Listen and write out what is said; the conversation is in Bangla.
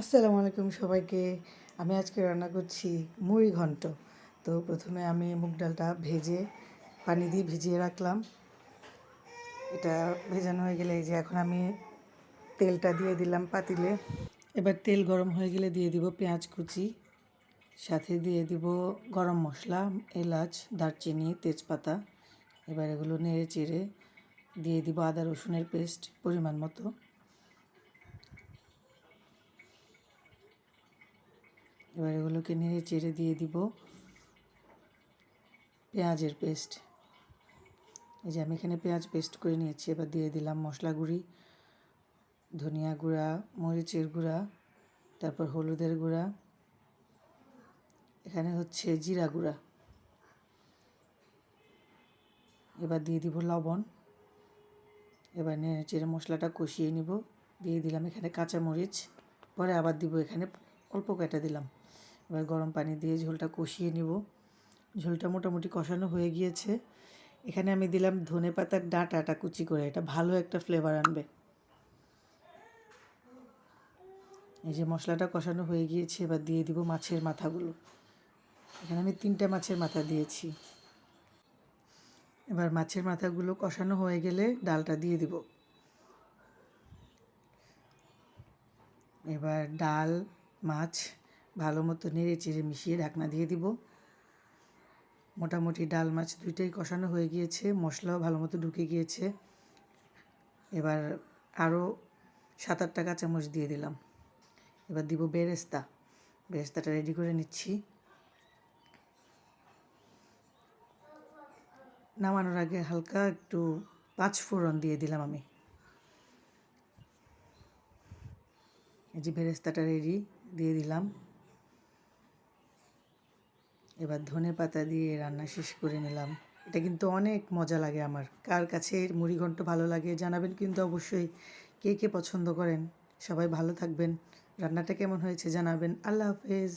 আসসালামু আলাইকুম সবাইকে। আমি আজকে রান্না করছি মুড়ি ঘন্ট। তো প্রথমে আমি মুগ ডালটা ভেজে পানি দিয়ে ভিজিয়ে রাখলাম। এটা ভেজানো হয়ে গেলে এই যে এখন আমি তেলটা দিয়ে দিলাম পাতিলে। এবার তেল গরম হয়ে গেলে দিয়ে দিব পেঁয়াজ কুচি, সাথে দিয়ে দিব গরম মশলা, এলাচ, দারচিনি, তেজপাতা। এবার এগুলো নেড়ে চেড়ে দিয়ে দিব আদা রসুনের পেস্ট পরিমাণ মতো। এবার এগুলোকে নেড়ে চেড়ে দিয়ে দিব পেঁয়াজের পেস্ট। এই যে আমি এখানে পেঁয়াজ পেস্ট করে নিয়েছি। এবার দিয়ে দিলাম মশলা গুঁড়ি, ধনিয়া গুঁড়া, মরিচের গুঁড়া, তারপর হলুদের গুঁড়া, এখানে হচ্ছে জিরা গুঁড়া। এবার দিয়ে দিব লবণ। এবার নেড়ে চেড়ে মশলাটা কষিয়ে নিব। দিয়ে দিলাম এখানে কাঁচামরিচ, পরে আবার দিব এখানে অল্প কেটে দিলাম। এবার গরম পানি দিয়ে ঝোলটা কষিয়ে নিব। ঝোলটা মোটামুটি কষানো হয়ে গিয়েছে। এখানে আমি দিলাম ধনেপাতার ডাঁটাটা কুচি করে, এটা ভালো একটা ফ্লেভার আনবে। এই যে মশলাটা কষানো হয়ে গিয়েছে। এবার দিয়ে দিব মাছের মাথাগুলো। এখানে আমি 3টা মাছের মাথা দিয়েছি। এবার মাছের মাথাগুলো কষানো হয়ে গেলে ডালটা দিয়ে দিব। এবার ডাল মাছ ভালো মতো নেড়ে চেড়ে মিশিয়ে ঢাকনা দিয়ে দিব। মোটামুটি ডাল মাছ দুইটাই কষানো হয়ে গিয়েছে, মশলাও ভালো মতো ঢুকে গিয়েছে। এবার আরও 7-8টা কাঁচামরিচ দিয়ে দিলাম। এবার দিব বেরেস্তা। বেরেস্তাটা রেডি করে নিচ্ছি। নামানোর আগে হালকা একটু 5 ফোড়ন দিয়ে দিলাম আমি। এই যে বেরেস্তাটা রেডি দিয়ে দিলাম। এবার ধনেপাতা দিয়ে রান্না শেষ করে নিলাম। এটা কিন্তু অনেক মজা লাগে আমার। কার কাছে মুড়ি ঘন্ট ভালো লাগে জানাবেন কিন্তু অবশ্যই। কে কে পছন্দ করেন। সবাই ভালো থাকবেন। রান্নাটা কেমন হয়েছে জানাবেন। আল্লাহ হাফেজ।